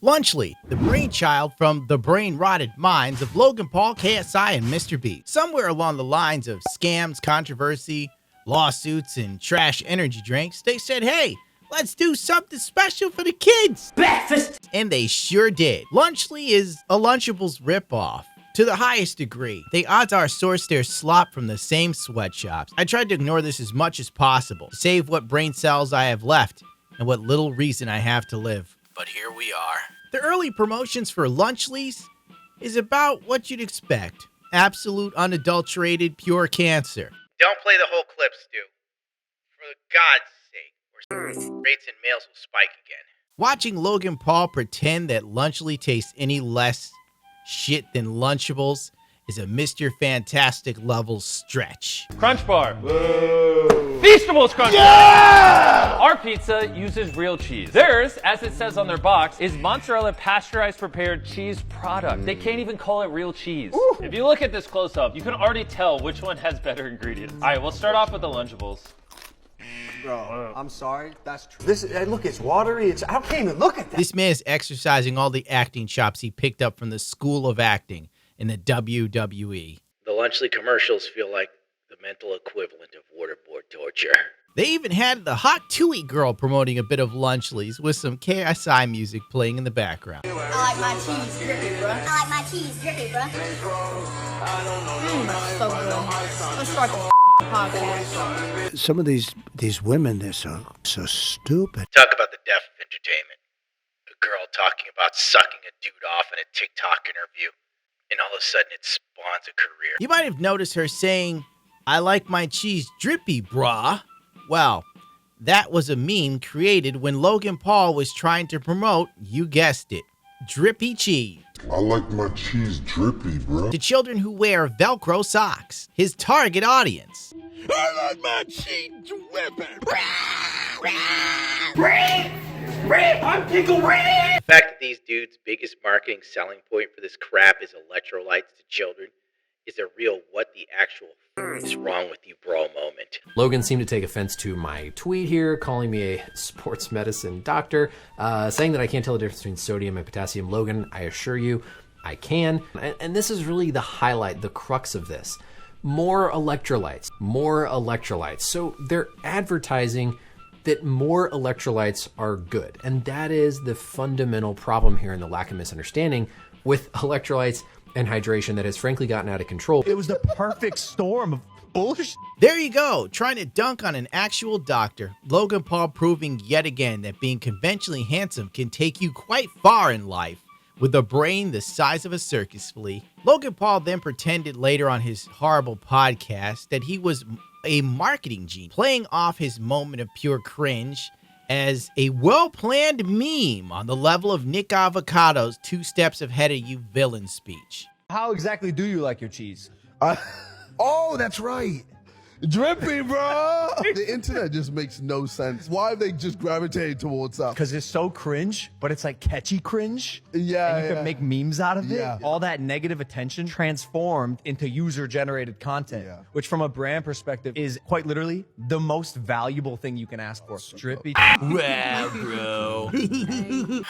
Lunchly, the brainchild from the brain-rotted minds of Logan Paul, KSI, and Mr. B. Somewhere along the lines of scams, controversy, lawsuits, and trash energy drinks, they said, hey, let's do something special for the kids. Breakfast! And they sure did. Lunchly is a Lunchables ripoff. To the highest degree, they odds are source their slop from the same sweatshops. I tried to ignore this as much as possible, to save what brain cells I have left and what little reason I have to live. But here we are. The early promotions for Lunchlies is about what you'd expect. Absolute, unadulterated, pure cancer. Don't play the whole clip, Stu. For God's sake, or rates in males will spike again. Watching Logan Paul pretend that Lunchly tastes any less shit than Lunchables is a Mr. Fantastic level stretch. Crunch Bar. Whoa. Feastables Crunch Bar. Our pizza uses real cheese. Theirs, as it says on their box, is mozzarella pasteurized prepared cheese product. They can't even call it real cheese. Ooh. If you look at this close up, you can already tell which one has better ingredients. All right, we'll start off with the Lunchables. Bro, I'm sorry, that's true. This, look, it's watery. I can't even look at that. This man is exercising all the acting chops he picked up from the School of Acting in the WWE. The Lunchly commercials feel like the mental equivalent of waterboard torture. They even had the hot Tui girl promoting a bit of Lunchlies with some KSI music playing in the background. I like my cheese drippy, bro. I like my cheese drippy, bro. That's so good. Let's start the podcast. Some of these women, they're so stupid. Talk about the death of entertainment. A girl talking about sucking a dude off in a TikTok interview, and all of a sudden it spawns a career. You might have noticed her saying, I like my cheese drippy, brah. Well, that was a meme created when Logan Paul was trying to promote, you guessed it, drippy cheese. I like my cheese drippy, bro. To children who wear Velcro socks, his target audience. I like my cheese drippy. I'm Tickle Red! The fact that these dudes' biggest marketing selling point for this crap is electrolytes to children is a real what the actual is wrong with you bro moment. Logan seemed to take offense to my tweet here, calling me a sports medicine doctor, saying that I can't tell the difference between sodium and potassium. Logan, I assure you, I can. And this is really the highlight, the crux of this. More electrolytes, more electrolytes. So they're advertising that more electrolytes are good. And that is the fundamental problem here, and the lack of misunderstanding with electrolytes and hydration that has frankly gotten out of control. It was the perfect storm of bullshit. There you go, trying to dunk on an actual doctor. Logan Paul proving yet again that being conventionally handsome can take you quite far in life. With a brain the size of a circus flea. Logan Paul then pretended later on his horrible podcast that he was a marketing genius, playing off his moment of pure cringe as a well-planned meme on the level of Nick Avocado's 2 steps ahead of you villain speech. How exactly do you like your cheese? Oh, that's right. Drippy, bro. The internet just makes no sense. Why have they just gravitated towards that? Because it's so cringe, but it's like catchy cringe. Yeah, and you can make memes out of it. Yeah. All that negative attention transformed into user-generated content, which from a brand perspective is quite literally the most valuable thing you can ask for. Drippy. Wow, bro. I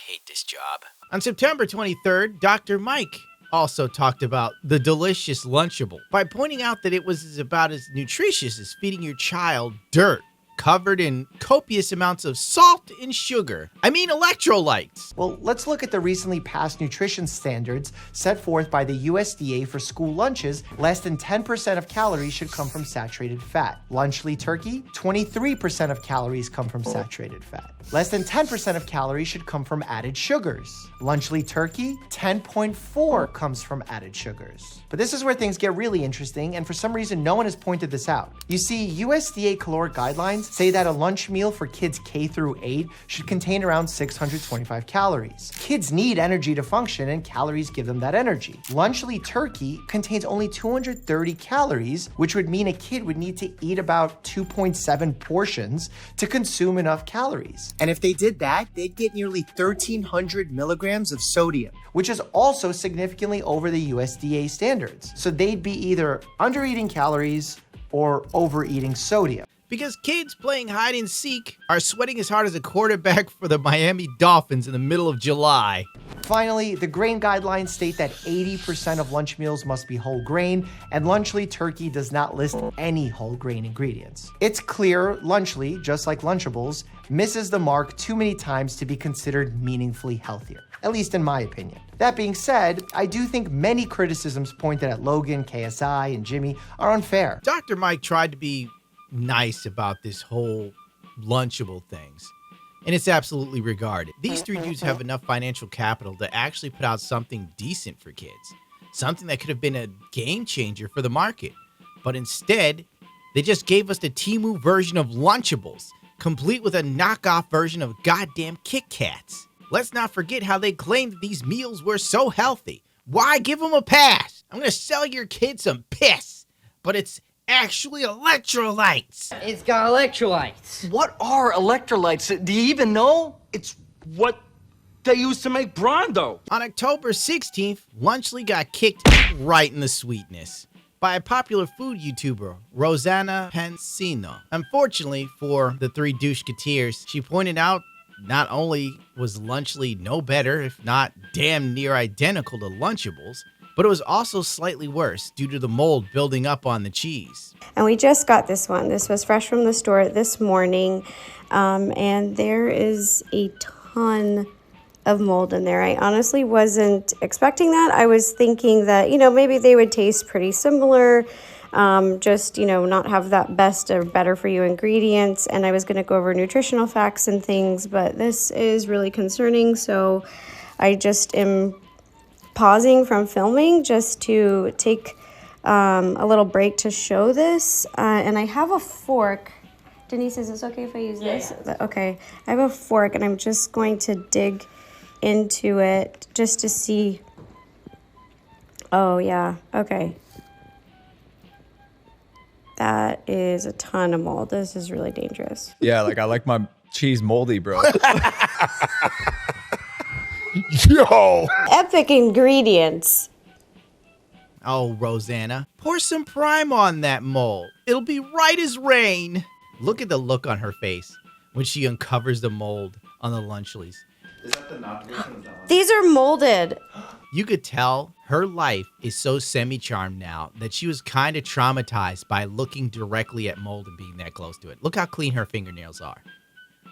hate this job. On September 23rd, Dr. Mike also talked about the delicious Lunchable by pointing out that it was about as nutritious as feeding your child dirt covered in copious amounts of salt and sugar. I mean electrolytes. Well, let's look at the recently passed nutrition standards set forth by the USDA for school lunches. Less than 10% of calories should come from saturated fat. Lunchly turkey, 23% of calories come from saturated fat. Less than 10% of calories should come from added sugars. Lunchly turkey, 10.4 comes from added sugars. But this is where things get really interesting, and for some reason no one has pointed this out. You see, USDA caloric guidelines guidelines say that a lunch meal for kids K through 8 should contain around 625 calories. Kids need energy to function, and calories give them that energy. Lunchly turkey contains only 230 calories, which would mean a kid would need to eat about 2.7 portions to consume enough calories. And if they did that, they'd get nearly 1,300 milligrams of sodium, which is also significantly over the USDA standards. So they'd be either under-eating calories or overeating sodium. Because kids playing hide and seek are sweating as hard as a quarterback for the Miami Dolphins in the middle of July. Finally, the grain guidelines state that 80% of lunch meals must be whole grain, and Lunchly turkey does not list any whole grain ingredients. It's clear Lunchly, just like Lunchables, misses the mark too many times to be considered meaningfully healthier, at least in my opinion. That being said, I do think many criticisms pointed at Logan, KSI, and Jimmy are unfair. Dr. Mike tried to be nice about this whole Lunchable things, and it's absolutely regarded. These three dudes have enough financial capital to actually put out something decent for kids, something that could have been a game changer for the market. But instead, they just gave us the Temu version of Lunchables, complete with a knockoff version of goddamn Kit Kats. Let's not forget how they claimed that these meals were so healthy. Why give them a pass? I'm gonna sell your kid some piss, but it's actually electrolytes. It's got electrolytes. What are electrolytes? Do you even know? It's what they use to make Brondo. On October 16th, Lunchly got kicked right in the sweetness by a popular food YouTuber, Rosanna Pansino. Unfortunately for the three doucheketeers, she pointed out not only was Lunchly no better, if not damn near identical to Lunchables, but it was also slightly worse due to the mold building up on the cheese. And we just got this one. This was fresh from the store this morning, and there is a ton of mold in there. I honestly wasn't expecting that. I was thinking that, maybe they would taste pretty similar, just, not have that best or better for you ingredients. And I was going to go over nutritional facts and things, but this is really concerning. So I just am pausing from filming just to take a little break to show this. And I have a fork. Denise, is this okay if I use this? Yeah. Okay. I have a fork, and I'm just going to dig into it just to see. Oh, yeah. Okay. That is a ton of mold. This is really dangerous. Yeah, I like my cheese moldy, bro. Yo! Epic ingredients. Oh, Rosanna, pour some prime on that mold. It'll be right as rain. Look at the look on her face when she uncovers the mold on the Lunchlies. Is that the not version? These are molded. You could tell her life is so semi-charmed now that she was kind of traumatized by looking directly at mold and being that close to it. Look how clean her fingernails are.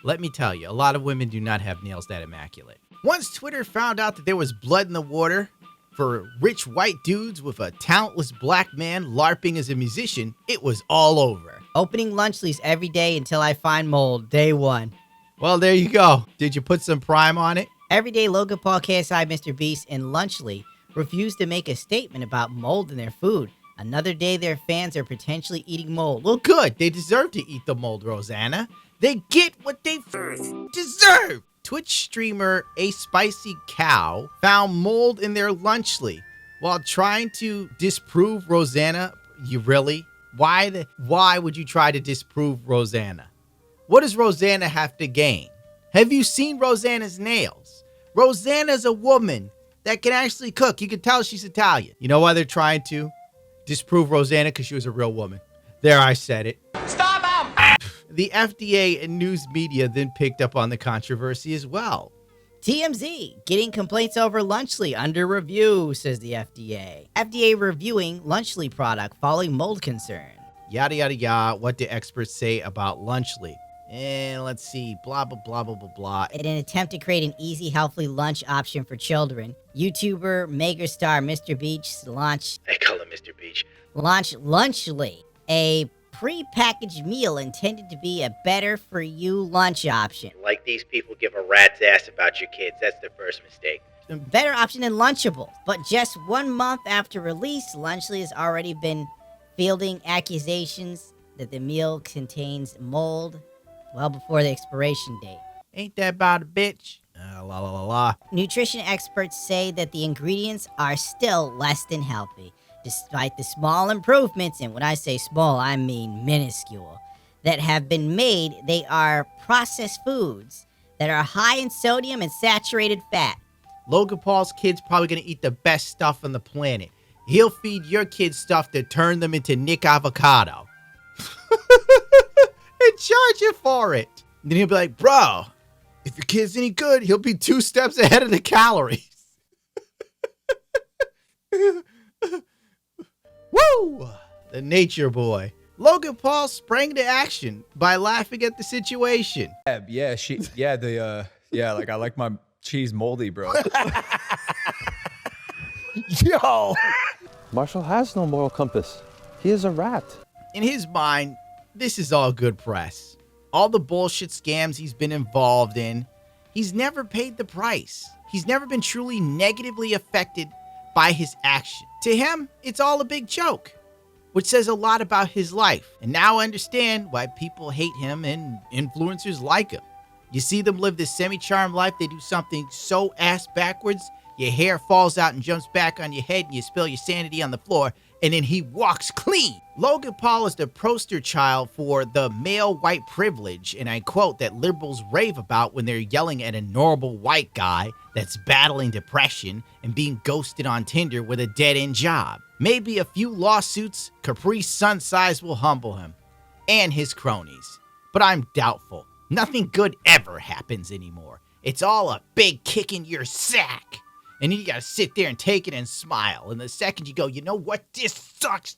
Let me tell you, a lot of women do not have nails that immaculate. Once Twitter found out that there was blood in the water for rich white dudes with a talentless black man LARPing as a musician, it was all over. Opening Lunchlies every day until I find mold. Day one. Well, there you go. Did you put some prime on it? Everyday Logan Paul, KSI, Mr. Beast, and Lunchly refused to make a statement about mold in their food. Another day their fans are potentially eating mold. Well, good. They deserve to eat the mold, Rosanna. They get what they deserve. Twitch streamer A Spicy Cow found mold in their Lunchly while trying to disprove Rosanna. You really? Why would you try to disprove Rosanna? What does Rosanna have to gain? Have you seen Rosanna's nails? Rosanna's a woman that can actually cook. You can tell she's Italian. You know why they're trying to disprove Rosanna? Because she was a real woman. There, I said it. Stop him! The FDA and news media then picked up on the controversy as well. TMZ, getting complaints over Lunchly under review, says the FDA. FDA reviewing Lunchly product following mold concern. Yada, yada, yada. What do experts say about Lunchly? And let's see, blah, blah, blah, blah, blah, blah. In an attempt to create an easy, healthy lunch option for children, YouTuber, megastar Mr. Beach launched... I call him Mr. Beach. Launched Lunchly, a pre-packaged meal intended to be a better-for-you lunch option. Like these people give a rat's ass about your kids. That's their first mistake. Better option than Lunchables. But just 1 month after release, Lunchly has already been fielding accusations that the meal contains mold well before the expiration date. Ain't that about a bitch? La la la la. Nutrition experts say that the ingredients are still less than healthy, despite the small improvements, and when I say small, I mean minuscule, that have been made. They are processed foods that are high in sodium and saturated fat. Logan Paul's kid's probably gonna eat the best stuff on the planet. He'll feed your kids stuff to turn them into Nick Avocado. And charge you for it. And then he'll be like, bro, if your kid's any good, he'll be 2 steps ahead of the calories. Woo! The nature boy. Logan Paul sprang to action by laughing at the situation. Yeah, like I like my cheese moldy, bro. Yo! Marshall has no moral compass. He is a rat. In his mind, this is all good press. All the bullshit scams he's been involved in, he's never paid the price. He's never been truly negatively affected by his action. To him, it's all a big joke, which says a lot about his life. And now I understand why people hate him and influencers like him. You see them live this semi-charmed life, they do something so ass backwards, your hair falls out and jumps back on your head and you spill your sanity on the floor, and then he walks clean. Logan Paul is the poster child for the male white privilege, and I quote, that liberals rave about when they're yelling at a normal white guy that's battling depression and being ghosted on Tinder with a dead-end job. Maybe a few lawsuits, Capri Sun size will humble him and his cronies. But I'm doubtful. Nothing good ever happens anymore. It's all a big kick in your sack. And then you gotta sit there and take it and smile. And the second you go, you know what? This sucks